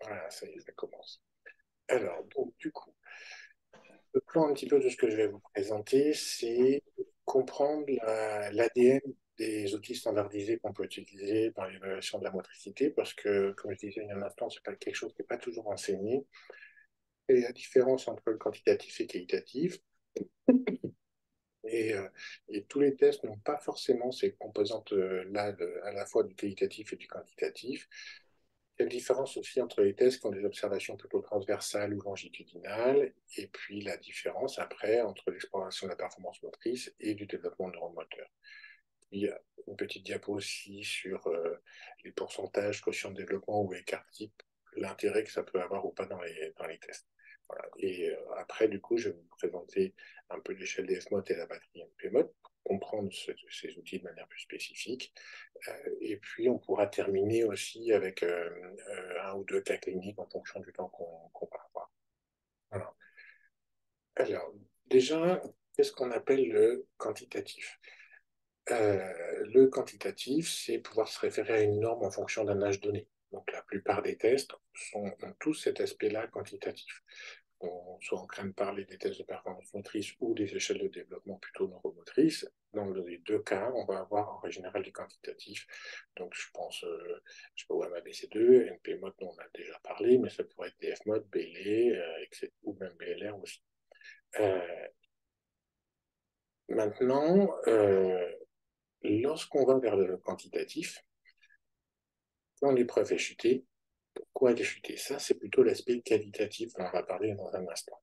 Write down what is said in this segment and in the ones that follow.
Voilà, ça y est, ça commence. Alors, donc, du coup, le plan un petit peu de ce que je vais vous présenter, c'est comprendre l'ADN des outils standardisés qu'on peut utiliser dans l'évaluation de la motricité, parce que, comme je disais il y a un instant, c'est pas quelque chose qui n'est pas toujours enseigné. Et la différence entre le quantitatif et qualitatif, et, euh, et tous les tests n'ont pas forcément ces composantes-là, à la fois du qualitatif et du quantitatif. Il y a une différence aussi entre les tests qui ont des observations plutôt transversales ou longitudinales, et puis la différence après entre l'exploration de la performance motrice et du développement neuromoteur. Il y a une petite diapo aussi sur les pourcentages, quotient de développement ou écart type, l'intérêt que ça peut avoir ou pas dans les tests. Voilà. Et après, du coup, je vais vous présenter un peu l'échelle des FMOT et la batterie MPMOT pour comprendre ces outils de manière plus spécifique. Et puis, on pourra terminer aussi avec un ou deux cas cliniques en fonction du temps qu'on va avoir. Voilà. Alors, déjà, qu'est-ce qu'on appelle le quantitatif? Le quantitatif, c'est pouvoir se référer à une norme en fonction d'un âge donné. Donc, la plupart des tests ont tous cet aspect-là quantitatif. Soit on craint de parler des tests de performance motrice ou des échelles de développement plutôt neuromotrices. Dans les deux cas, on va avoir en général du quantitatif. Donc, je pense, je sais pas, au MABC2, NP-MOD, on en a déjà parlé, mais ça pourrait être DF-MOD, BLE, ou même BLR aussi. Euh, Maintenant, lorsqu'on va vers le quantitatif, quand l'épreuve est chutée, pourquoi elle est chutée? Ça, c'est plutôt l'aspect qualitatif dont on va parler dans un instant.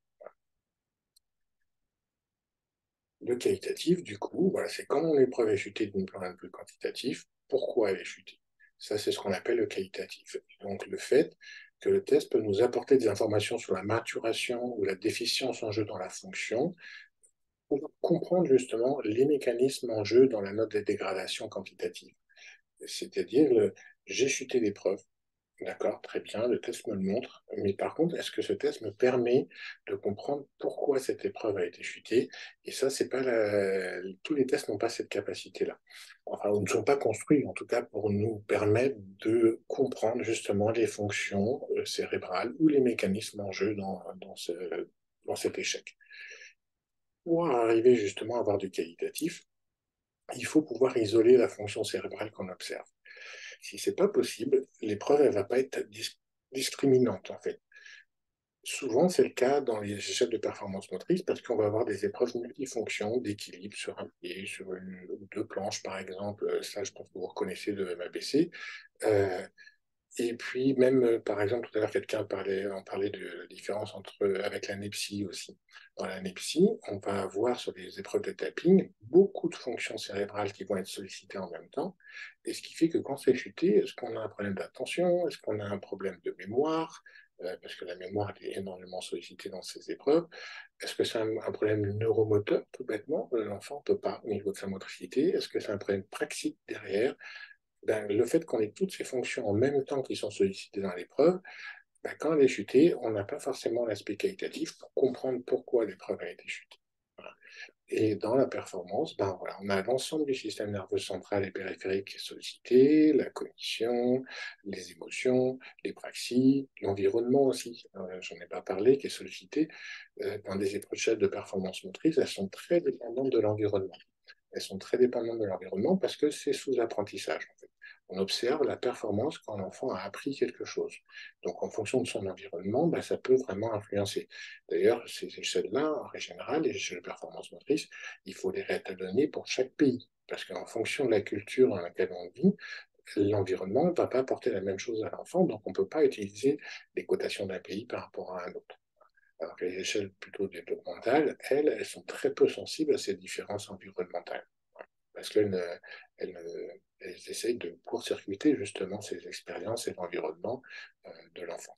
Le qualitatif, du coup, voilà, c'est quand l'épreuve est chutée d'une plan un peu quantitatif, pourquoi elle est chutée? Ça, c'est ce qu'on appelle le qualitatif. Donc, le fait que le test peut nous apporter des informations sur la maturation ou la déficience en jeu dans la fonction, pour comprendre justement les mécanismes en jeu dans la note de dégradation quantitative. C'est-à-dire, j'ai chuté l'épreuve. D'accord, très bien, le test me le montre. Mais par contre, est-ce que ce test me permet de comprendre pourquoi cette épreuve a été chutée? Et ça, c'est pas tous les tests n'ont pas cette capacité-là. Enfin, ils ne sont pas construits, en tout cas, pour nous permettre de comprendre justement les fonctions cérébrales ou les mécanismes en jeu dans cet échec. Pour arriver justement à avoir du qualitatif, il faut pouvoir isoler la fonction cérébrale qu'on observe. Si c'est pas possible, l'épreuve elle va pas être discriminante en fait. Souvent, c'est le cas dans les échelles de performance motrice parce qu'on va avoir des épreuves multifonctions d'équilibre sur un pied, sur une ou deux planches par exemple. Ça, je pense que vous reconnaissez de MABC. Euh, et puis même, par exemple, tout à l'heure, on parlait de la différence avec l'anepsie aussi. Dans l'anepsie, on va avoir sur les épreuves de tapping beaucoup de fonctions cérébrales qui vont être sollicitées en même temps. Et ce qui fait que quand c'est chuté, est-ce qu'on a un problème d'attention? Est-ce qu'on a un problème de mémoire? Parce que la mémoire est énormément sollicitée dans ces épreuves. Est-ce que c'est un problème neuromoteur, tout bêtement? L'enfant ne peut pas au niveau de sa motricité. Est-ce que c'est un problème praxique derrière? Ben, le fait qu'on ait toutes ces fonctions en même temps qui sont sollicitées dans l'épreuve, ben, quand elle est chutée, on n'a pas forcément l'aspect qualitatif pour comprendre pourquoi l'épreuve a été chutée. Voilà. Et dans la performance, ben, voilà, on a l'ensemble du système nerveux central et périphérique qui est sollicité, la cognition, les émotions, les praxies, l'environnement aussi, j'en ai pas parlé, qui est sollicité. Dans des épreuves de performance motrice, elles sont très dépendantes de l'environnement. Elles sont très dépendantes de l'environnement parce que c'est sous apprentissage, en fait. On observe la performance quand l'enfant a appris quelque chose. Donc, en fonction de son environnement, ben, ça peut vraiment influencer. D'ailleurs, ces échelles-là, en général, les échelles de performance motrice, il faut les réétalonner pour chaque pays. Parce qu'en fonction de la culture dans laquelle on vit, l'environnement ne va pas apporter la même chose à l'enfant. Donc, on ne peut pas utiliser les cotations d'un pays par rapport à un autre. Alors que les échelles plutôt développementales, elles sont très peu sensibles à ces différences environnementales. Parce elles essayent de court-circuiter justement ces expériences et l'environnement de l'enfant.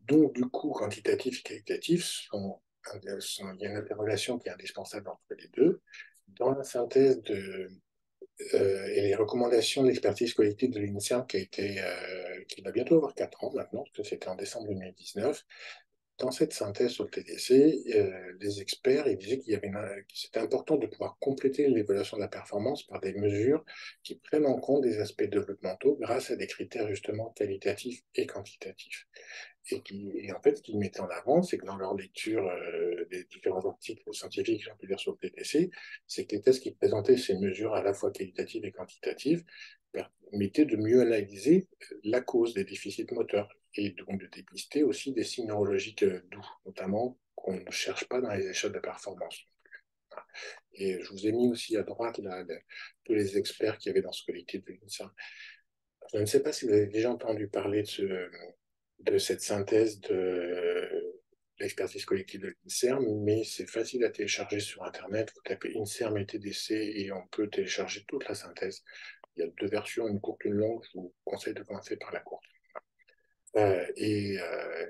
Donc, du coup, quantitatif et qualitatif il y a une interrelation qui est indispensable entre les deux. Dans la synthèse et les recommandations de l'expertise collective de l'INSERM qui va bientôt avoir 4 ans maintenant, parce que c'était en décembre 2019, Dans cette synthèse sur le TDC, les experts ils disaient que c'était important de pouvoir compléter l'évaluation de la performance par des mesures qui prennent en compte des aspects développementaux grâce à des critères justement qualitatifs et quantitatifs. Et en fait, ce qu'ils mettaient en avant, c'est que dans leur lecture des différents articles scientifiques que j'ai pu lire sur le TDC, c'est que les tests qui présentaient ces mesures à la fois qualitatives et quantitatives permettaient de mieux analyser la cause des déficits moteurs et donc de dépister aussi des signes neurologiques doux, notamment qu'on ne cherche pas dans les échelles de performance. Et je vous ai mis aussi à droite tous les experts qu'il y avait dans ce collectif de l'INSA. Je ne sais pas si vous avez déjà entendu parler de cette synthèse de l'expertise collective de l'INSERM, mais c'est facile à télécharger sur Internet. Vous tapez INSERM et TDC et on peut télécharger toute la synthèse. Il y a deux versions, une courte et une longue. Je vous conseille de commencer par la courte. Et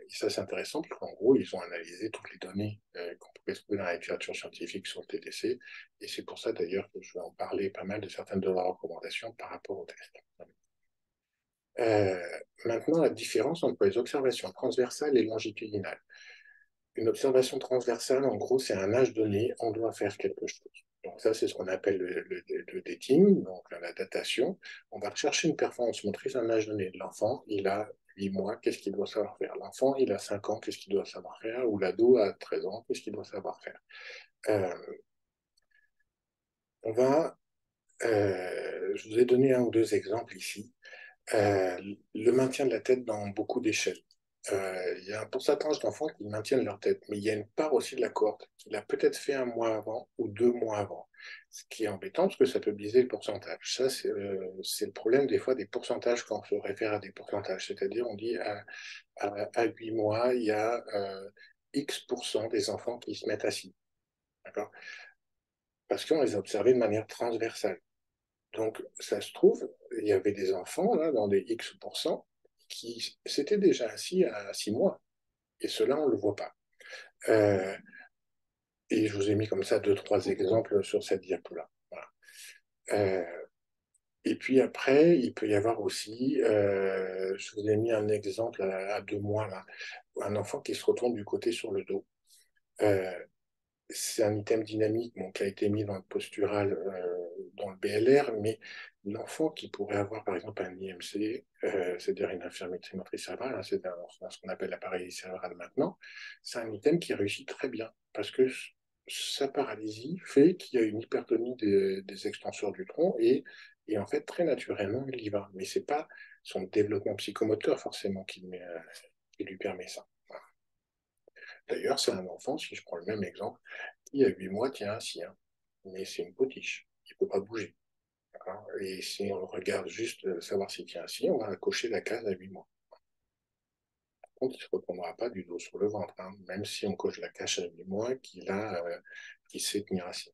ça, c'est intéressant parce qu'en gros, ils ont analysé toutes les données qu'on pouvait trouver dans la littérature scientifique sur le TDC. Et c'est pour ça, d'ailleurs, que je vais en parler pas mal de certaines de leurs recommandations par rapport au test. Euh, Maintenant, la différence entre les observations transversales et longitudinales. Une observation transversale, en gros, c'est un âge donné, on doit faire quelque chose. Donc ça, c'est ce qu'on appelle le dating, donc la datation. On va rechercher une performance motrice à un âge donné. L'enfant, il a 8 mois, qu'est-ce qu'il doit savoir faire? L'enfant, il a 5 ans, qu'est-ce qu'il doit savoir faire? Ou l'ado a 13 ans, qu'est-ce qu'il doit savoir faire? Euh, on va, je vous ai donné un ou deux exemples ici. Euh, le maintien de la tête dans beaucoup d'échelles. Il y a un pourcentage d'enfants qui maintiennent leur tête, mais il y a une part aussi de la cohorte qui l'a peut-être fait un mois avant ou 2 mois avant. Ce qui est embêtant parce que ça peut biaiser le pourcentage. Ça, c'est le problème des fois des pourcentages quand on se réfère à des pourcentages. C'est-à-dire, on dit à 8 mois, il y a X% des enfants qui se mettent assis. D'accord? Parce qu'on les a observés de manière transversale. Donc, ça se trouve, il y avait des enfants, là, dans des X% qui s'étaient déjà assis à 6 mois. Et cela, on ne le voit pas. Euh, et je vous ai mis comme ça deux, trois exemples sur cette diapo-là. Voilà. Euh, et puis après, il peut y avoir aussi, je vous ai mis un exemple à 2 mois, là, un enfant qui se retourne du côté sur le dos. Euh, c'est un item dynamique bon, qui a été mis dans le postural, dans le BLR, mais l'enfant qui pourrait avoir par exemple un IMC, c'est-à-dire une infirmité motrice cérébrale, hein, c'est ce qu'on appelle l'appareil cérébral maintenant, c'est un item qui réussit très bien parce que sa paralysie fait qu'il y a une hypertonie des extenseurs du tronc et en fait très naturellement il y va. Mais c'est pas son développement psychomoteur forcément qui lui permet ça. Voilà. D'ailleurs, c'est un enfant, si je prends le même exemple, qui à 8 mois tient assis, hein, mais c'est une potiche, il ne peut pas bouger. Hein. Et si on regarde juste savoir s'il tient assis, on va cocher la case à 8 mois. Par contre, il ne se retournera pas du dos sur le ventre, hein, même si on coche la case à 8 mois qu'il sait tenir assis.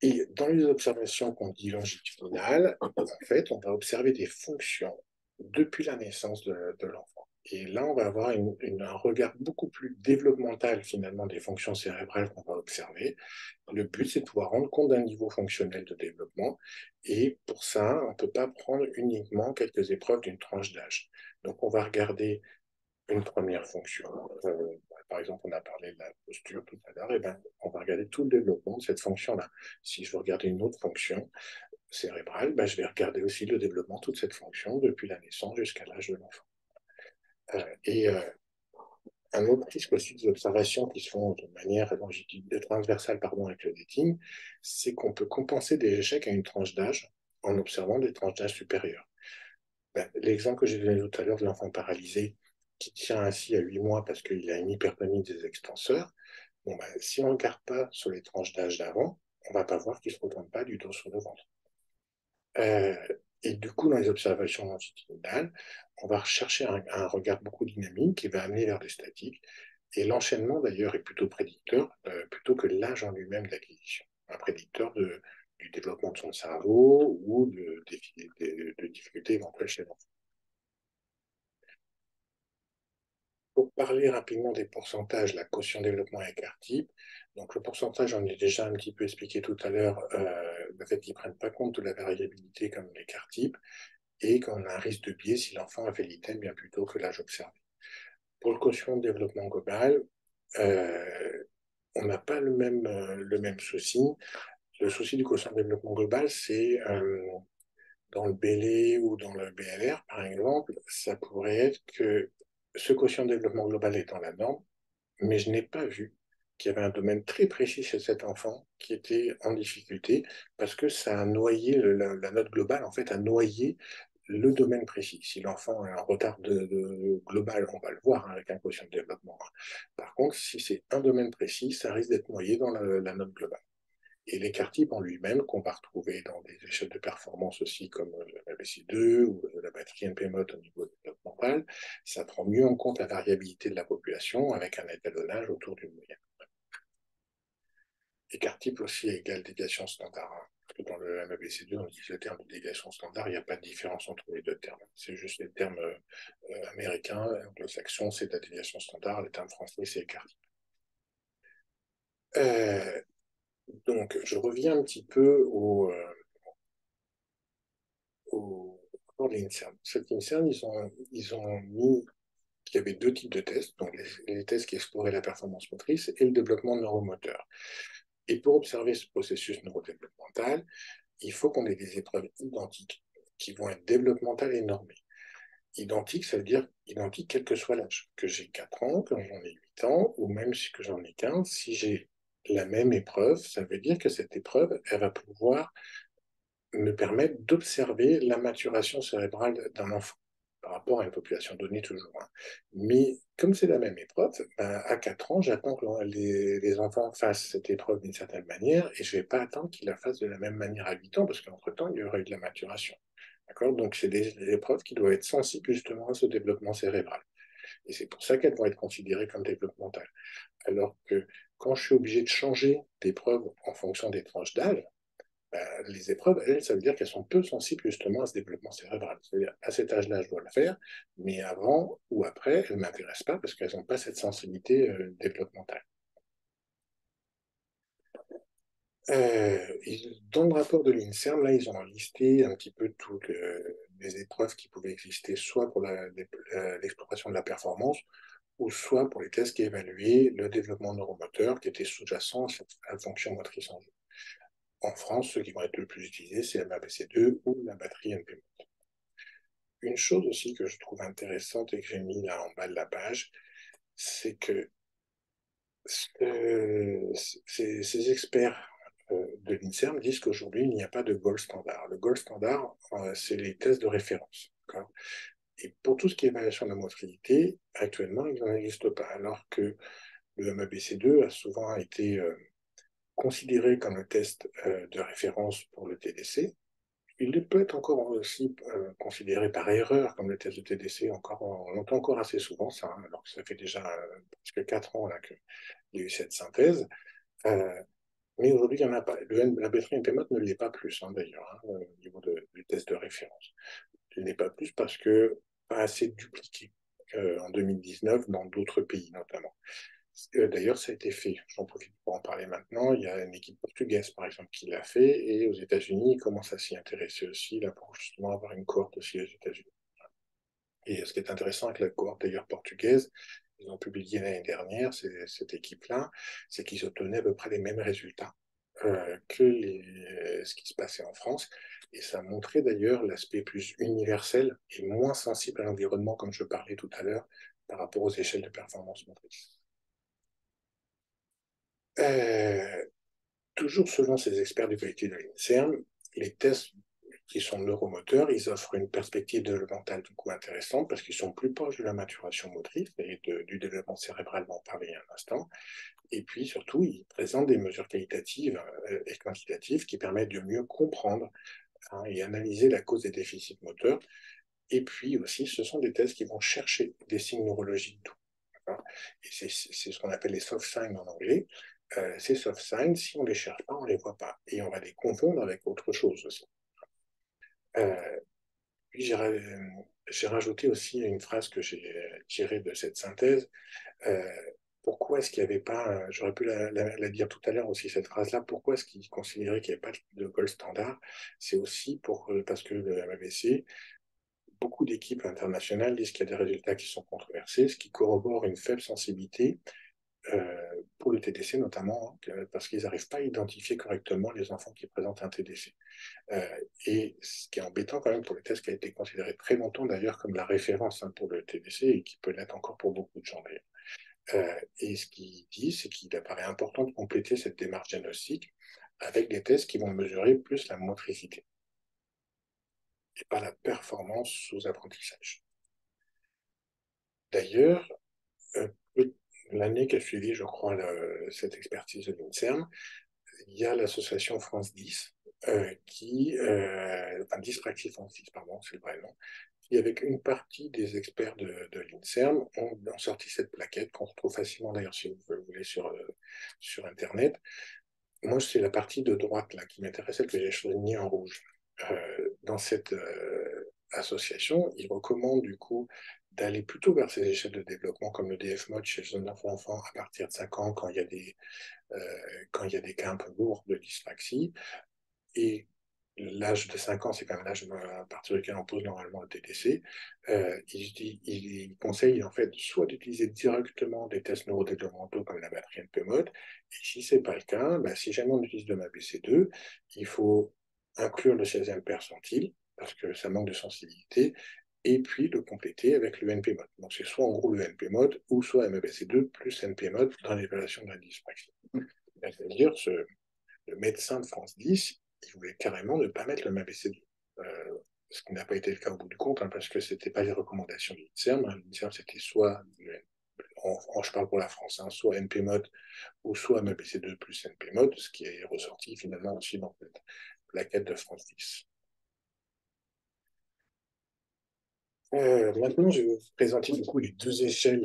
Et dans les observations qu'on dit longitudinales, en fait, on va observer des fonctions depuis la naissance de l'enfant. Et là, on va avoir un regard beaucoup plus développemental finalement des fonctions cérébrales qu'on va observer. Le but, c'est de pouvoir rendre compte d'un niveau fonctionnel de développement. Et pour ça, on ne peut pas prendre uniquement quelques épreuves d'une tranche d'âge. Donc, on va regarder une première fonction. Par exemple, on a parlé de la posture tout à l'heure, et ben, on va regarder tout le développement de cette fonction-là. Si je veux regarder une autre fonction cérébrale, ben, je vais regarder aussi le développement de toute cette fonction depuis la naissance jusqu'à l'âge de l'enfant. Et un autre risque aussi des observations qui se font de manière transversale avec le dating, c'est qu'on peut compenser des échecs à une tranche d'âge en observant des tranches d'âge supérieures. Ben, l'exemple que j'ai donné tout à l'heure de l'enfant paralysé qui tient assis à 8 mois parce qu'il a une hypertonie des extenseurs, bon, ben, si on ne regarde pas sur les tranches d'âge d'avant, on ne va pas voir qu'il ne se retourne pas du dos sur le ventre. Euh, et du coup, dans les observations longitudinales, on va rechercher un regard beaucoup dynamique qui va amener vers des statiques. Et l'enchaînement, d'ailleurs, est plutôt prédicteur, plutôt que l'âge en lui-même d'acquisition. Un prédicteur du développement de son cerveau ou de difficultés éventuelles chez l'enfant. Pour parler rapidement des pourcentages, la quotient développement écart type, donc le pourcentage, j'en ai déjà un petit peu expliqué tout à l'heure, le fait qu'ils ne prennent pas compte de la variabilité comme l'écart type, et qu'on a un risque de biais si l'enfant a fait l'item bien plus tôt que l'âge observé. Pour le quotient de développement global, euh, on n'a pas le même souci. Le souci du quotient de développement global, c'est dans le BLE ou dans le BLR, par exemple, ça pourrait être que ce quotient de développement global est dans la norme, mais je n'ai pas vu qu'il y avait un domaine très précis chez cet enfant qui était en difficulté parce que ça a noyé, la note globale, en fait, a noyé le domaine précis. Si l'enfant a un retard global, on va le voir hein, avec un quotient de développement. Par contre, si c'est un domaine précis, ça risque d'être noyé dans la note globale. Et l'écart type en lui-même, qu'on va retrouver dans des échelles de performance aussi comme la BC2 ou la batterie NPMOT au niveau développemental, ça prend mieux en compte la variabilité de la population avec un étalonnage autour d'une moyenne. Écart type aussi égale déviation standard. Hein. Parce que dans le MABC2, on dit que le terme de déviation standard, il n'y a pas de différence entre les deux termes. C'est juste les termes américains, anglo-saxons, c'est la déviation standard, les termes français, c'est écart type. Euh, donc, je reviens un petit peu au rapport de l'INSERM. Cet INSERM, ils ont mis qu'il y avait deux types de tests, donc les tests qui exploraient la performance motrice et le développement neuromoteur. Et pour observer ce processus neurodéveloppemental, il faut qu'on ait des épreuves identiques qui vont être développementales et normées. Identique, ça veut dire identique quel que soit l'âge, que j'ai 4 ans, que j'en ai 8 ans, ou même que j'en ai 15. Si j'ai la même épreuve, ça veut dire que cette épreuve, elle va pouvoir me permettre d'observer la maturation cérébrale d'un enfant par rapport à une population donnée toujours. Hein. Mais comme c'est la même épreuve, ben, à 4 ans, j'attends que les enfants fassent cette épreuve d'une certaine manière et je ne vais pas attendre qu'ils la fassent de la même manière à 8 ans parce qu'entre-temps, il y aurait eu de la maturation. D'accord. Donc, c'est des épreuves qui doivent être sensibles justement à ce développement cérébral. Et c'est pour ça qu'elles vont être considérées comme développementales. Alors que quand je suis obligé de changer d'épreuve en fonction des tranches d'âge, les épreuves, elles, ça veut dire qu'elles sont peu sensibles justement à ce développement cérébral. C'est-à-dire, à cet âge-là, je dois le faire, mais avant ou après, elles ne m'intéressent pas parce qu'elles n'ont pas cette sensibilité développementale. Dans le rapport de l'INSERM, là, ils ont listé un petit peu toutes les épreuves qui pouvaient exister, soit pour l'exploration de la performance, ou soit pour les tests qui évaluaient le développement neuromoteur qui était sous-jacent à la fonction motrice en jeu. En France, ceux qui vont être le plus utilisés, c'est la MAPC2 ou la batterie NPM. Une chose aussi que je trouve intéressante et que j'ai mis là en bas de la page, c'est que ces experts de l'INSERM disent qu'aujourd'hui, il n'y a pas de gold standard. Le gold standard, c'est les tests de référence. Et pour tout ce qui est évaluation de la motricité, actuellement, il n'en existe pas, alors que le MABC2 a souvent été considéré comme le test de référence pour le TDC. Il peut être encore aussi considéré par erreur comme le test de TDC. On l'entend encore assez souvent, ça, hein, alors que ça fait déjà presque 4 ans qu'il y a eu cette synthèse. Euh, mais aujourd'hui, il n'y en a pas. La batterie NPMOT ne l'est pas plus, hein, d'ailleurs, hein, au niveau du test de référence. Il n'est pas plus parce que pas assez dupliqué en 2019 dans d'autres pays, notamment. D'ailleurs, ça a été fait. J'en profite pour en parler maintenant. Il y a une équipe portugaise, par exemple, qui l'a fait. Et aux États-Unis, ils commencent à s'y intéresser aussi, là, pour justement avoir une cohorte aussi aux États-Unis. Et ce qui est intéressant avec la cohorte d'ailleurs portugaise, ils ont publié l'année dernière, cette équipe-là, c'est qu'ils obtenaient à peu près les mêmes résultats ce qui se passait en France. Et ça montrait d'ailleurs l'aspect plus universel et moins sensible à l'environnement, comme je parlais tout à l'heure, par rapport aux échelles de performance motrice. Euh, Toujours selon ces experts du collectif de l'INSERM, les tests qui sont neuromoteurs, ils offrent une perspective développementale du coup intéressante parce qu'ils sont plus proches de la maturation motrice et du développement cérébral dont on parlait il y a un instant. Et puis surtout, ils présentent des mesures qualitatives et quantitatives qui permettent de mieux comprendre hein, et analyser la cause des déficits moteurs. Et puis aussi, ce sont des tests qui vont chercher des signes neurologiques doux. Et c'est ce qu'on appelle les soft signs en anglais. Ces soft signs, si on ne les cherche pas, on ne les voit pas. Et on va les confondre avec autre chose aussi. Euh, Puis j'ai rajouté aussi une phrase que j'ai tirée de cette synthèse. Euh, Pourquoi est-ce qu'il n'y avait pas, j'aurais pu la dire tout à l'heure aussi, cette phrase-là, pourquoi est-ce qu'ils considéraient qu'il n'y avait pas de gold standard? C'est aussi parce que le MABC beaucoup d'équipes internationales disent qu'il y a des résultats qui sont controversés, ce qui corrobore une faible sensibilité pour le TDC notamment, hein, parce qu'ils n'arrivent pas à identifier correctement les enfants qui présentent un TDC. Et ce qui est embêtant quand même pour le test qui a été considéré très longtemps d'ailleurs comme la référence hein, pour le TDC et qui peut l'être encore pour beaucoup de gens d'ailleurs. Et ce qu'il dit, c'est qu'il apparaît important de compléter cette démarche diagnostique avec des tests qui vont mesurer plus la motricité et pas la performance sous apprentissage. D'ailleurs, euh, l'année qui a suivi, je crois, cette expertise de l'INSERM, il y a l'association France 10, enfin Dyspraxie France 10, pardon, c'est le vrai nom, qui, avec une partie des experts de l'INSERM, ont sorti cette plaquette qu'on retrouve facilement d'ailleurs, si vous voulez, sur Internet. Moi, c'est la partie de droite là, qui m'intéresse, celle que j'ai soulignée en rouge. Dans cette association, ils recommandent du coup d'aller plutôt vers ces échelles de développement comme le DF-MOD chez un enfant à partir de 5 ans quand il y a des cas un peu lourds de dyspraxie. Et l'âge de 5 ans, c'est quand même l'âge à partir duquel on pose normalement le TDC. Il conseille en fait soit d'utiliser directement des tests neurodéveloppementaux comme la batterie NP-MOD, et si ce n'est pas le cas, bah, si jamais on utilise de MABC2, il faut inclure le 16e percentile, parce que ça manque de sensibilité, et puis le compléter avec le NP-MOD. Donc c'est soit en gros le NP-MOD, ou soit MABC2 plus NP-MOD dans l'évaluation de la dyspraxie. C'est-à-dire, le médecin de France 10, il voulait carrément ne pas mettre le MABC2. Ce qui n'a pas été le cas au bout du compte, hein, parce que ce n'était pas les recommandations de l'INSERM. L'INSERM, c'était soit, je parle pour la France, hein, soit NP-MOD ou soit MABC2 plus NP-MOD, ce qui est ressorti finalement aussi dans la quête de France 10. Maintenant, je vais vous présenter du coup les deux échelles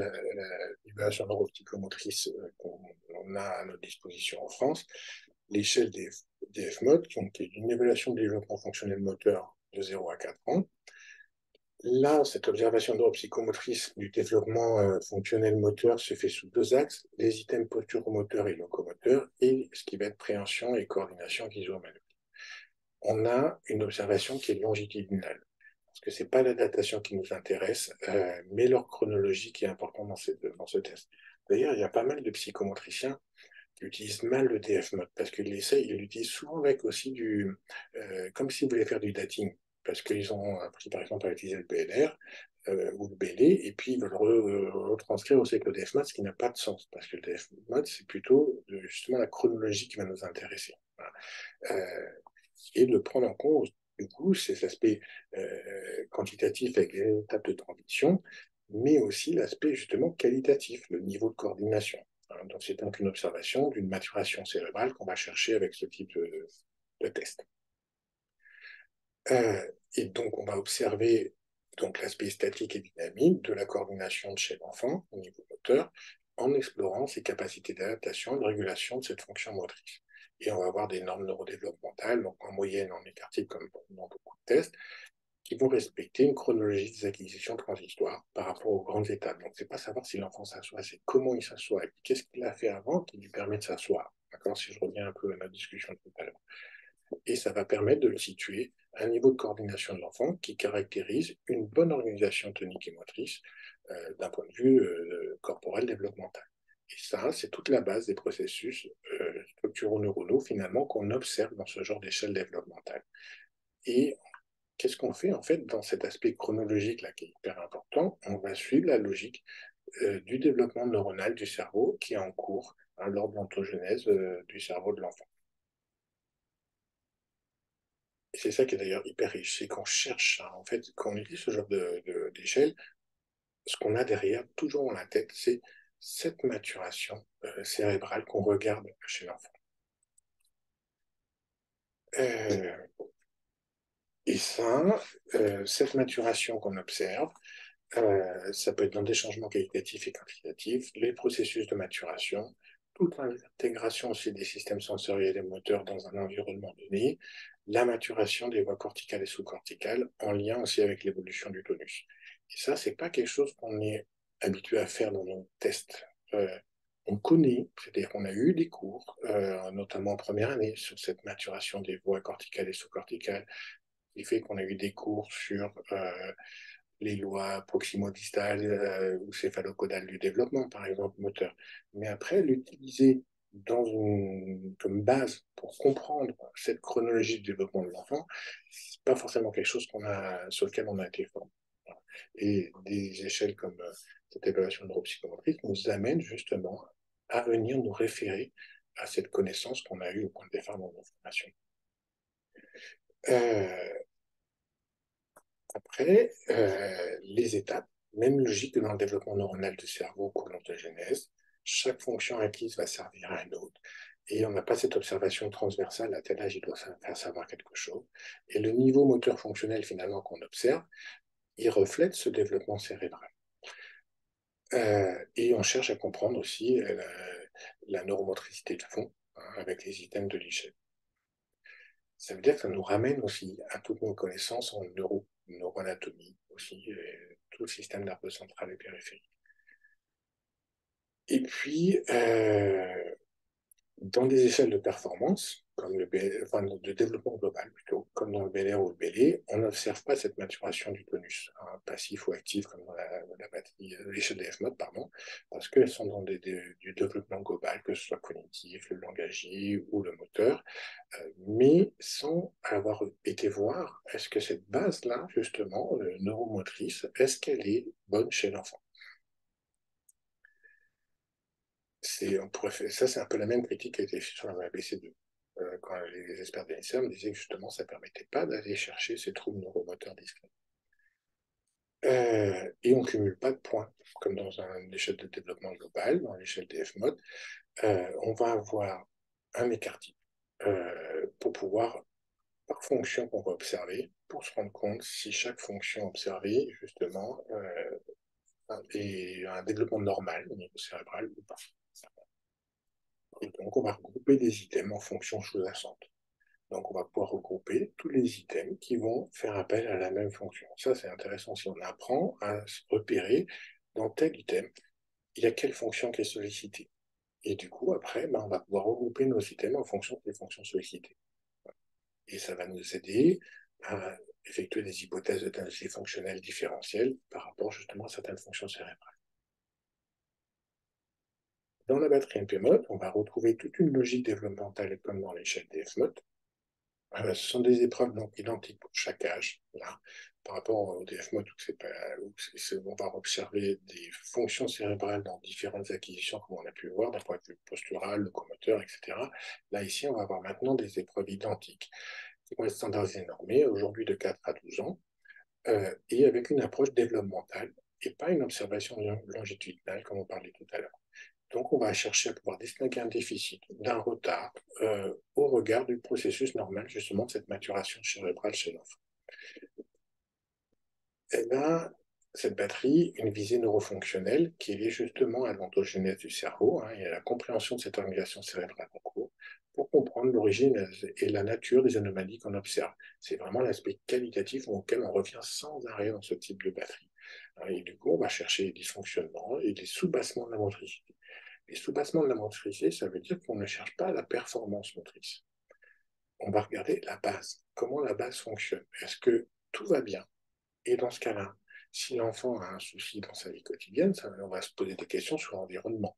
d'évaluation neuropsychomotrice qu'on a à notre disposition en France. L'échelle des FMOD, qui est une évaluation de développement fonctionnel moteur de 0 à 4 ans. Là, cette observation neuropsychomotrice du développement fonctionnel moteur se fait sous deux axes, les items posturomoteurs et locomoteurs, et ce qui va être préhension et coordination visuo-manuelle. On a une observation qui est longitudinale, parce que ce n'est pas la datation qui nous intéresse, mais leur chronologie qui est importante dans ce test. D'ailleurs, il y a pas mal de psychomotriciens qui utilisent mal le DF-mode, parce qu'ils l'utilisent souvent avec aussi comme s'ils voulaient faire du dating, parce qu'ils ont appris par exemple à utiliser le PLR ou le BLE, et puis ils veulent retranscrire aussi avec le DF-mode, ce qui n'a pas de sens, parce que le DF-mode, c'est plutôt justement la chronologie qui va nous intéresser. Voilà. Et de prendre en compte, du coup, ces aspects quantitatifs avec les étapes de transition, mais aussi l'aspect justement qualitatif, le niveau de coordination. Hein, donc c'est donc une observation d'une maturation cérébrale qu'on va chercher avec ce type de test. Et donc on va observer donc l'aspect statique et dynamique de la coordination chez l'enfant au niveau moteur, en explorant ses capacités d'adaptation et de régulation de cette fonction motrice. Et on va avoir des normes neurodéveloppementales, donc en moyenne, en écart-type, comme dans beaucoup de tests, qui vont respecter une chronologie des acquisitions transitoires par rapport aux grandes étapes. Donc, c'est pas savoir si l'enfant s'assoit, c'est comment il s'assoit, et qu'est-ce qu'il a fait avant qui lui permet de s'asseoir. D'accord, si je reviens un peu à notre discussion de tout à l'heure. Et ça va permettre de le situer à un niveau de coordination de l'enfant qui caractérise une bonne organisation tonique et motrice d'un point de vue corporel développemental. Et ça, c'est toute la base des processus structuraux neuronaux, finalement, qu'on observe dans ce genre d'échelle développementale. Et qu'est-ce qu'on fait, en fait, dans cet aspect chronologique là, qui est hyper important? On va suivre la logique du développement neuronal du cerveau qui est en cours hein, lors de l'ontogenèse du cerveau de l'enfant. Et c'est ça qui est d'ailleurs hyper riche, c'est qu'on cherche, hein, en fait, quand on utilise ce genre d'échelle, ce qu'on a derrière, toujours dans la tête, c'est cette maturation cérébrale qu'on regarde chez l'enfant. Euh, et ça, cette maturation qu'on observe, ça peut être dans des changements qualitatifs et quantitatifs, les processus de maturation, toute l'intégration aussi des systèmes sensoriels et moteurs dans un environnement donné, la maturation des voies corticales et sous-corticales en lien aussi avec l'évolution du tonus. Et ça, c'est pas quelque chose qu'on est habitué à faire dans nos tests. On connaît, c'est-à-dire qu'on a eu des cours, notamment en première année, sur cette maturation des voies corticales et sous-corticales, qui fait qu'on a eu des cours sur les lois proximo-distales ou céphalocodales du développement, par exemple, moteur. Mais après, l'utiliser comme base pour comprendre cette chronologie de développement de l'enfant, c'est pas forcément quelque chose sur lequel on a été formé. Et des échelles comme cette évaluation neuropsychomotrice nous amènent justement à venir nous référer à cette connaissance qu'on a eue au point de départ dans nos formations. Après, les étapes, même logique que dans le développement neuronal du cerveau pour l'ontogenèse, chaque fonction acquise va servir à une autre. Et on n'a pas cette observation transversale, à tel âge, il doit faire savoir quelque chose. Et le niveau moteur fonctionnel, finalement, qu'on observe, il reflète ce développement cérébral. Et on cherche à comprendre aussi la neuromotricité de fond, hein, avec les items de l'échelle. Ça veut dire que ça nous ramène aussi à toutes nos connaissances en neuroanatomie, aussi, tout le système nerveux central et périphérique. Et puis, dans des échelles de performance, comme enfin, de développement global plutôt, comme dans le BLR ou le BLE, on n'observe pas cette maturation du tonus, hein, passif ou actif comme dans la batterie, l'échelle des F-mode, pardon, parce qu'elles sont dans du développement global, que ce soit cognitif, le langagier ou le moteur, mais sans avoir été voir, est-ce que cette base-là, justement, neuromotrice, est-ce qu'elle est bonne chez l'enfant? Ça, c'est un peu la même critique qui a été faite sur la BC2. Quand les experts de l'INSERM disaient que justement, ça ne permettait pas d'aller chercher ces troubles neuromoteurs discrets. Et on ne cumule pas de points, comme dans une échelle de développement global, dans l'échelle des F-mode. On va avoir un écart type pour pouvoir, par fonction qu'on va observer, pour se rendre compte si chaque fonction observée, justement, est un développement normal au niveau cérébral ou pas. Et donc, on va regrouper des items en fonction sous-jacente. Donc, on va pouvoir regrouper tous les items qui vont faire appel à la même fonction. Ça, c'est intéressant si on apprend à se repérer dans tel item, il y a quelle fonction qui est sollicitée. Et du coup, après, on va pouvoir regrouper nos items en fonction des fonctions sollicitées. Et ça va nous aider à effectuer des hypothèses de densité fonctionnelle différentielle par rapport justement à certaines fonctions cérébrales. Dans la batterie NP-mode, on va retrouver toute une logique développementale comme dans l'échelle des F-mode. Ce sont des épreuves donc identiques pour chaque âge. Là, par rapport au DF-mode, on va observer des fonctions cérébrales dans différentes acquisitions, comme on a pu le voir, d'un point de vue postural, locomoteur, etc. Là, ici, on va avoir maintenant des épreuves identiques qui vont être standardisées et normées, aujourd'hui de 4 à 12 ans, et avec une approche développementale et pas une observation longitudinale, comme on parlait tout à l'heure. Donc, on va chercher à pouvoir distinguer un déficit d'un retard au regard du processus normal, justement, de cette maturation cérébrale chez l'enfant. Elle a, cette batterie, une visée neurofonctionnelle qui est liée justement à l'ontogenèse du cerveau, hein, et à la compréhension de cette organisation cérébrale en cours, pour comprendre l'origine et la nature des anomalies qu'on observe. C'est vraiment l'aspect qualitatif auquel on revient sans arrêt dans ce type de batterie. Et du coup, on va chercher les dysfonctionnements et les sous-bassements de la motricité. Les sous-bassements de la motricité, ça veut dire qu'on ne cherche pas la performance motrice. On va regarder la base, comment la base fonctionne. Est-ce que tout va bien? Et dans ce cas-là, si l'enfant a un souci dans sa vie quotidienne, on va se poser des questions sur l'environnement.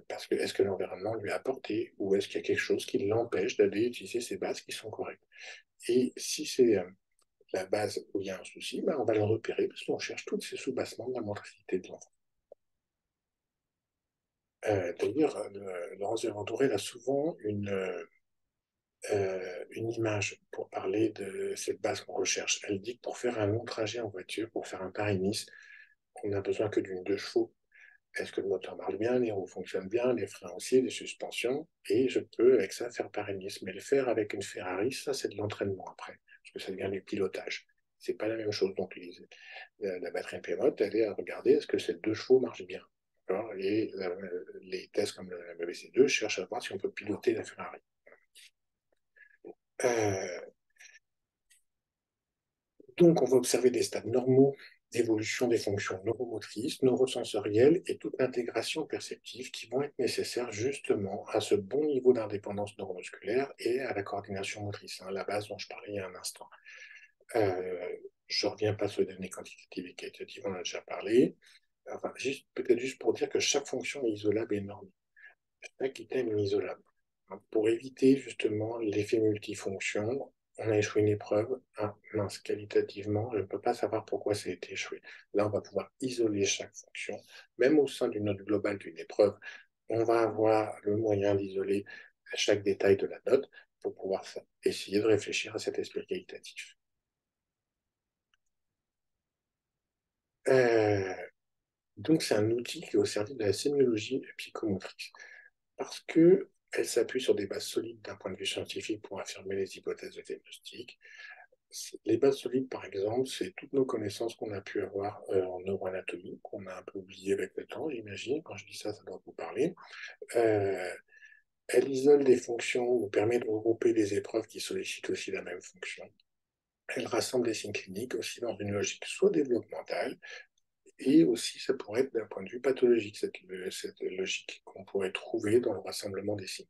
Parce que est-ce que l'environnement lui a apporté ou est-ce qu'il y a quelque chose qui l'empêche d'aller utiliser ces bases qui sont correctes? Et si c'est la base où il y a un souci, on va le repérer parce qu'on cherche tous ces sous-bassements de la motricité de l'enfant. D'ailleurs, Laurence Durantourelle a souvent une image pour parler de cette base qu'on recherche. Elle dit que pour faire un long trajet en voiture, pour faire un Paris-Nice, on n'a besoin que d'une 2 chevaux. Est-ce que le moteur marche bien, les roues fonctionnent bien, les freins aussi, les suspensions, et je peux avec ça faire Paris-Nice. Mais le faire avec une Ferrari, ça c'est de l'entraînement après, parce que ça devient du pilotage. C'est pas la même chose. Donc la batterie MP-Mode, elle est à regarder est-ce que ces 2 chevaux marchent bien. Et les tests comme le BBC2 cherchent à voir si on peut piloter la Ferrari. Donc, on va observer des stades normaux d'évolution des fonctions neuromotrices, neurosensorielles et toute l'intégration perceptive qui vont être nécessaires justement à ce bon niveau d'indépendance neuromusculaire et à la coordination motrice, hein, la base dont je parlais il y a un instant. Je ne reviens pas sur les données quantitatives et qualitatives, on en a déjà parlé. Enfin, peut-être juste pour dire que chaque fonction est isolable et normée. Chaque item est isolable. Pour éviter justement l'effet multifonction, on a échoué une épreuve. Ah, mince, qualitativement, je ne peux pas savoir pourquoi ça a été échoué. Là, on va pouvoir isoler chaque fonction. Même au sein d'une note globale d'une épreuve, on va avoir le moyen d'isoler chaque détail de la note pour pouvoir essayer de réfléchir à cet esprit qualitatif. Euh, donc, c'est un outil qui est au service de la sémiologie psychomotrice parce qu'elle s'appuie sur des bases solides d'un point de vue scientifique pour affirmer les hypothèses de diagnostic. Les bases solides, par exemple, c'est toutes nos connaissances qu'on a pu avoir en neuroanatomie, qu'on a un peu oublié avec le temps, j'imagine. Quand je dis ça, ça doit vous parler. Euh, Elle isole des fonctions ou permet de regrouper des épreuves qui sollicitent aussi la même fonction. Elle rassemble des signes cliniques aussi dans une logique soit développementale, et aussi ça pourrait être d'un point de vue pathologique, cette logique qu'on pourrait trouver dans le rassemblement des signes.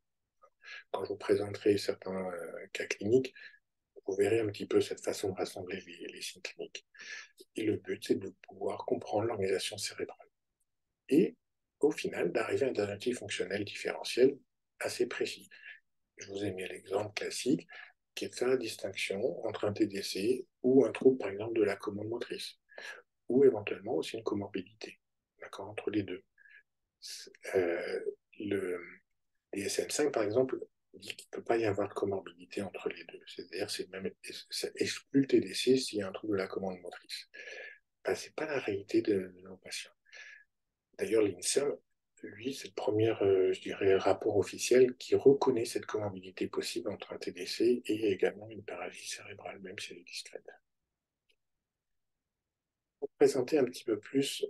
Quand je vous présenterai certains cas cliniques, vous verrez un petit peu cette façon de rassembler les signes cliniques. Et le but, c'est de pouvoir comprendre l'organisation cérébrale. Et au final, d'arriver à un diagnostic fonctionnel différentiel assez précis. Je vous ai mis l'exemple classique qui est de faire la distinction entre un TDC ou un trouble, par exemple, de la commande motrice, ou éventuellement aussi une comorbidité, d'accord, entre les deux. Euh, le DSM-5, par exemple, dit qu'il ne peut pas y avoir de comorbidité entre les deux. C'est-à-dire c'est même ça exclut le TDC s'il y a un trouble de la commande motrice. Ben, ce n'est pas la réalité de nos patients. D'ailleurs, l'INSERM, lui, c'est le premier, je dirais, rapport officiel qui reconnaît cette comorbidité possible entre un TDC et également une paralysie cérébrale, même si elle est discrète. Pour présenter un petit peu plus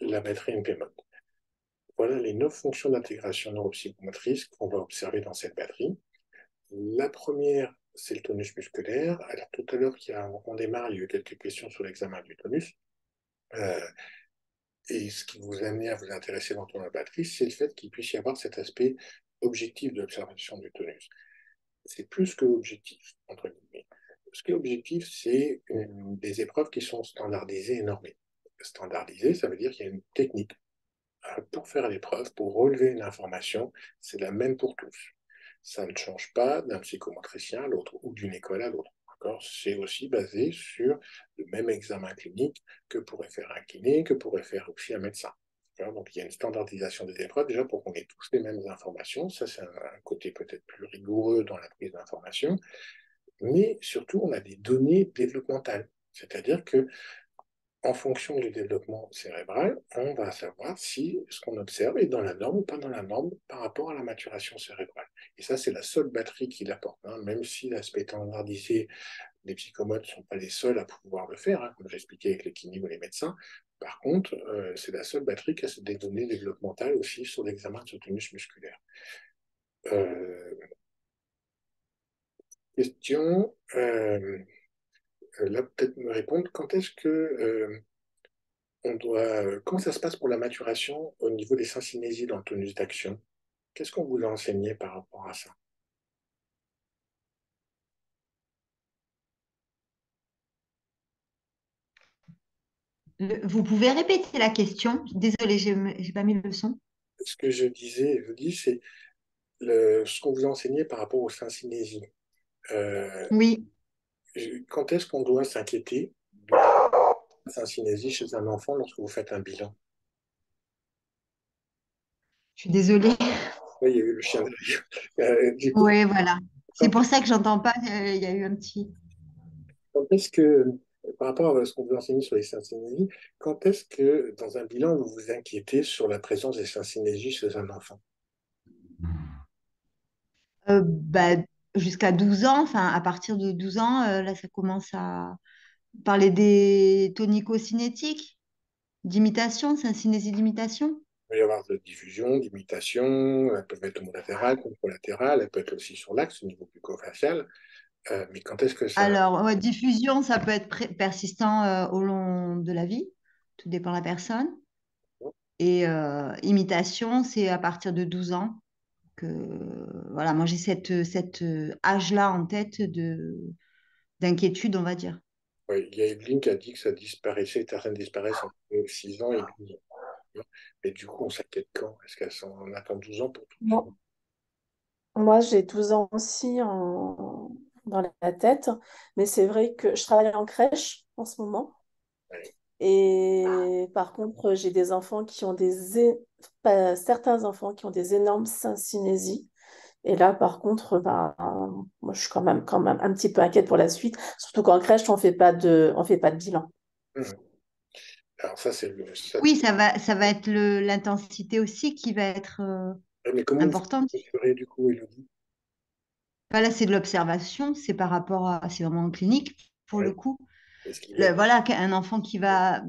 la batterie NP-MOD. Voilà les 9 fonctions d'intégration neuropsychomotrice qu'on va observer dans cette batterie. La première, c'est le tonus musculaire. Alors tout à l'heure, on démarre, il y a eu quelques questions sur l'examen du tonus. Euh, et ce qui vous a amené à vous intéresser dans la batterie, c'est le fait qu'il puisse y avoir cet aspect objectif de l'observation du tonus. C'est plus que objectif, entre guillemets. Ce qui est objectif, c'est des épreuves qui sont standardisées et normées. Standardisées, ça veut dire qu'il y a une technique pour faire l'épreuve, pour relever une information, c'est la même pour tous. Ça ne change pas d'un psychomotricien à l'autre ou d'une école à l'autre. C'est aussi basé sur le même examen clinique que pourrait faire un kiné, que pourrait faire aussi un médecin. Donc il y a une standardisation des épreuves déjà pour qu'on ait tous les mêmes informations. Ça, c'est un côté peut-être plus rigoureux dans la prise d'information. Mais surtout, on a des données développementales. C'est-à-dire que en fonction du développement cérébral, on va savoir si ce qu'on observe est dans la norme ou pas dans la norme par rapport à la maturation cérébrale. Et ça, c'est la seule batterie qui l'apporte, hein, même si l'aspect standardisé, les psychomotes ne sont pas les seuls à pouvoir le faire, hein, comme j'expliquais avec les kinés ou les médecins. Par contre, c'est la seule batterie qui a des données développementales aussi sur l'examen de ce tonus musculaire. Euh, Question, là peut-être me répondre, quand est-ce que comment ça se passe pour la maturation au niveau des syncynésies dans le tonus d'action? Qu'est-ce qu'on vous a enseigné par rapport à ça? Vous pouvez répéter la question? Désolée, j'ai pas mis le son. Ce que je dis, c'est ce qu'on vous a enseigné par rapport aux syncynésies. Euh, Oui, Quand est-ce qu'on doit s'inquiéter de la syncynésie chez un enfant lorsque vous faites un bilan? je suis désolée. Oui, il y a eu le chien derrière. Du coup, Oui, voilà. C'est quand, pour ça que j'entends pas. Il y a eu un petit. quand est-ce que, par rapport à ce qu'on vous a enseigné sur les syncynésies, quand est-ce que dans un bilan, vous vous inquiétez sur la présence des syncynésies chez un enfant? Bah, jusqu'à 12 ans, enfin, à partir de 12 ans, là, ça commence à parler des tonicocinétiques, d'imitation, c'est un synésie d'imitation. Il peut y avoir de diffusion, d'imitation, elles peuvent être homolatérales, contralatérales, elles peuvent être aussi sur l'axe au niveau bucco-facial. Mais quand est-ce que ça... Alors, ouais, diffusion, ça peut être persistant au long de la vie. Tout dépend de la personne. Et imitation, c'est à partir de 12 ans que, voilà, moi j'ai cet âge-là en tête d'inquiétude, on va dire. Ouais, il y a Evelyne qui a dit que ça disparaissait, certaines disparaissent entre 6 ans et 12 ans. Mais du coup, on s'inquiète quand? Est-ce qu'elle s'en attend 12 ans pour tout? Moi, moi, j'ai 12 ans aussi dans la tête, mais c'est vrai que je travaille en crèche en ce moment. Ouais. Et par contre, j'ai des enfants qui ont certains enfants qui ont des énormes syncinésies. Et là, par contre, bah, moi, je suis quand même un petit peu inquiète pour la suite, surtout qu'en crèche, on fait pas de bilan. Mhm. Alors ça, c'est ça. Oui, ça va être l'intensité aussi qui va être Mais comment vous importante. mesurez du coup, Elodie? Enfin, là, c'est de l'observation, c'est par rapport à, c'est vraiment clinique pour le Ouais. coup. Est-ce qu'il y a... Voilà, un enfant qui va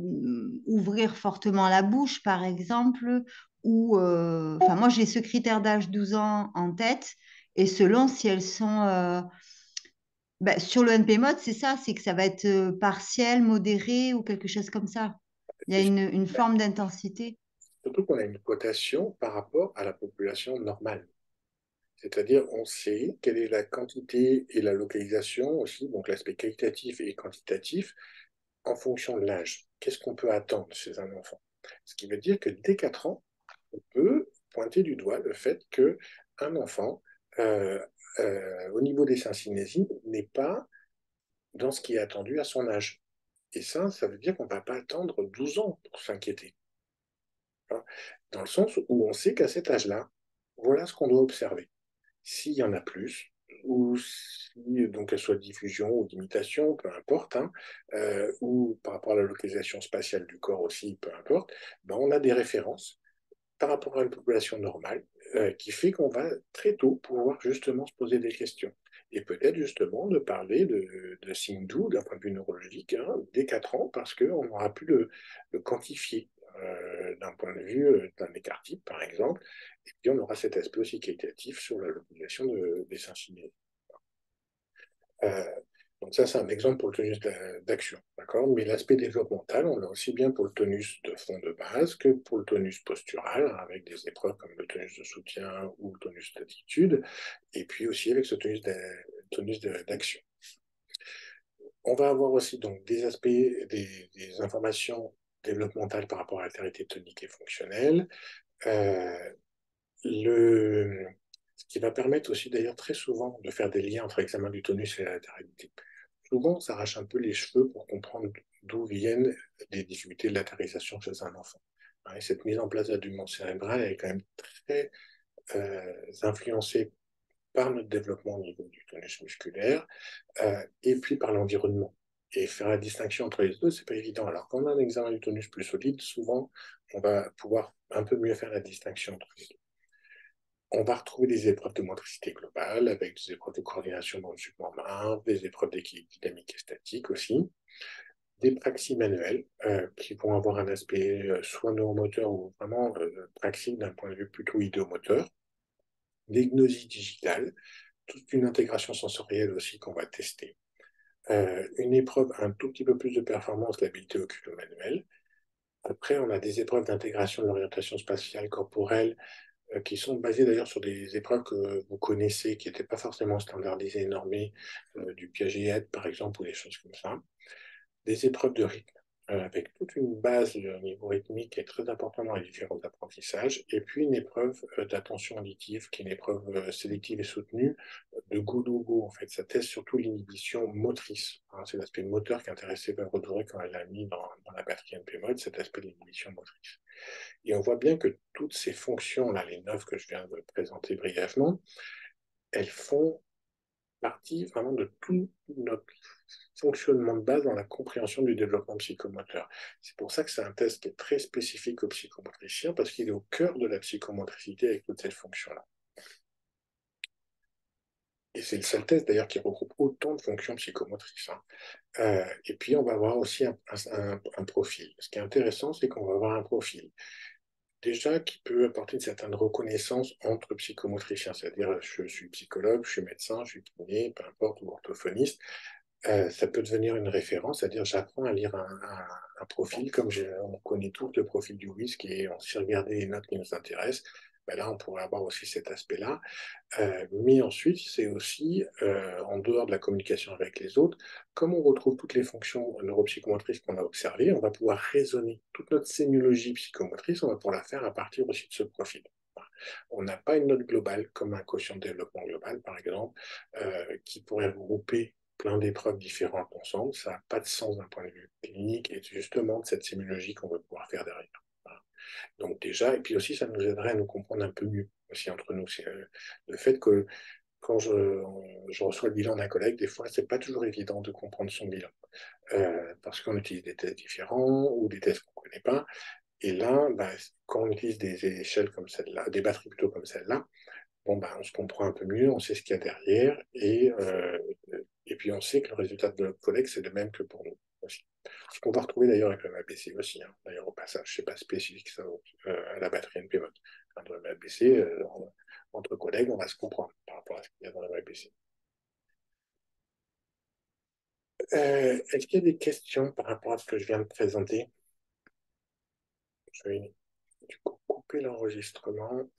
ouvrir fortement la bouche, par exemple, ou, enfin, moi, j'ai ce critère d'âge 12 ans en tête, et selon si elles sont, ben, sur le NP mode, c'est ça, c'est que ça va être partiel, modéré ou quelque chose comme ça. Il y a une forme d'intensité. Surtout qu'on a une cotation par rapport à la population normale. C'est-à-dire, on sait quelle est la quantité et la localisation aussi, donc l'aspect qualitatif et quantitatif, en fonction de l'âge. Qu'est-ce qu'on peut attendre chez un enfant? Ce qui veut dire que dès 4 ans, on peut pointer du doigt le fait qu'un enfant, euh, au niveau des syncinésies, n'est pas dans ce qui est attendu à son âge. Et ça veut dire qu'on ne va pas attendre 12 ans pour s'inquiéter. Hein. Dans le sens où on sait qu'à cet âge-là, voilà ce qu'on doit observer. S'il y en a plus, ou si donc qu'elle soit de diffusion ou d'imitation, peu importe, hein, ou par rapport à la localisation spatiale du corps aussi, peu importe, ben on a des références par rapport à une population normale qui fait qu'on va très tôt pouvoir justement se poser des questions. Et peut-être justement de parler de signes doux d'un point de vue neurologique hein, dès 4 ans parce qu'on aura pu le quantifier d'un point de vue d'un écart type, par exemple, et puis on aura cet aspect aussi qualitatif sur la localisation des syncinées. Euh, donc ça, c'est un exemple pour le tonus d'action, d'accord? Mais l'aspect développemental, on l'a aussi bien pour le tonus de fond de base que pour le tonus postural, hein, avec des épreuves comme le tonus de soutien ou le tonus d'attitude, et puis aussi avec ce tonus d'action. On va avoir aussi donc des aspects, des informations développementales par rapport à l'altérité tonique et fonctionnelle, euh, le, ce qui va permettre aussi d'ailleurs très souvent de faire des liens entre l'examen du tonus et la latéralité. Souvent, on s'arrache un peu les cheveux pour comprendre d'où viennent les difficultés de latérisation chez un enfant. Et cette mise en place de la dugement cérébrale elle est quand même très influencée par notre développement au niveau du tonus musculaire et puis par l'environnement. Et faire la distinction entre les deux, c'est pas évident. Alors, quand on a un examen du tonus plus solide, souvent, on va pouvoir un peu mieux faire la distinction entre les deux. On va retrouver des épreuves de motricité globale avec des épreuves de coordination dans le support-main, des épreuves d'équilibre dynamique et statique aussi, des praxis manuels qui vont avoir un aspect soit neuromoteur ou vraiment praxique d'un point de vue plutôt idéomoteur, des gnosies digitales, toute une intégration sensorielle aussi qu'on va tester, une épreuve un tout petit peu plus de performance, l'habileté oculo-manuelle. Après, on a des épreuves d'intégration de l'orientation spatiale corporelle qui sont basées d'ailleurs sur des épreuves que vous connaissez, qui n'étaient pas forcément standardisées et normées, du Piaget, par exemple, ou des choses comme ça. Des épreuves de rythme, avec toute une base au niveau rythmique qui est très importante dans les différents apprentissages, et puis une épreuve d'attention auditive, qui est une épreuve sélective et soutenue de go-no-go. En fait, ça teste surtout l'inhibition motrice. Hein, c'est l'aspect moteur qui intéressait Redouret quand elle l'a mis dans la batterie NP-mode, cet aspect de l'inhibition motrice. Et on voit bien que toutes ces fonctions-là, les 9 que je viens de présenter brièvement, elles font partie vraiment de tout notre fonctionnement de base dans la compréhension du développement psychomoteur. C'est pour ça que c'est un test qui est très spécifique aux psychomotriciens, parce qu'il est au cœur de la psychomotricité avec toute cette fonction-là. Et c'est le seul test d'ailleurs qui regroupe autant de fonctions psychomotrices. Hein. Et puis on va avoir aussi un profil. Ce qui est intéressant, c'est qu'on va avoir un profil déjà qui peut apporter une certaine reconnaissance entre psychomotriciens, c'est-à-dire je suis psychologue, je suis médecin, je suis kiné, peu importe, ou orthophoniste. Ça peut devenir une référence, c'est-à-dire j'apprends à lire un profil, comme on connaît tous le profil du risque et on sait regarder les notes qui nous intéressent. Ben là, on pourrait avoir aussi cet aspect-là. Mais ensuite, c'est aussi, en dehors de la communication avec les autres, comme on retrouve toutes les fonctions neuropsychomotrices qu'on a observées, on va pouvoir raisonner toute notre sémiologie psychomotrice, on va pouvoir la faire à partir aussi de ce profil. On n'a pas une note globale, comme un quotient de développement global, par exemple, qui pourrait regrouper plein d'épreuves différentes ensemble. Ça n'a pas de sens d'un point de vue clinique et justement de cette sémiologie qu'on va pouvoir faire derrière. Voilà. Donc déjà, et puis aussi, ça nous aiderait à nous comprendre un peu mieux aussi entre nous. C'est le fait que quand je reçois le bilan d'un collègue, des fois, c'est pas toujours évident de comprendre son bilan. Parce qu'on utilise des tests différents ou des tests qu'on ne connaît pas. Et là, bah, quand on utilise des échelles comme celle-là, des batteries plutôt comme celle-là, bon, bah, on se comprend un peu mieux, on sait ce qu'il y a derrière, et puis on sait que le résultat de notre collègue, c'est le même que pour nous aussi. Ce qu'on va retrouver d'ailleurs avec le MAPC aussi, hein. D'ailleurs, au passage, c'est pas spécifique ça, à la batterie NPMOT. Dans le MAPC, entre collègues, on va se comprendre par rapport à ce qu'il y a dans le MAPC. Est-ce qu'il y a des questions par rapport à ce que je viens de présenter? Je vais du coup couper l'enregistrement.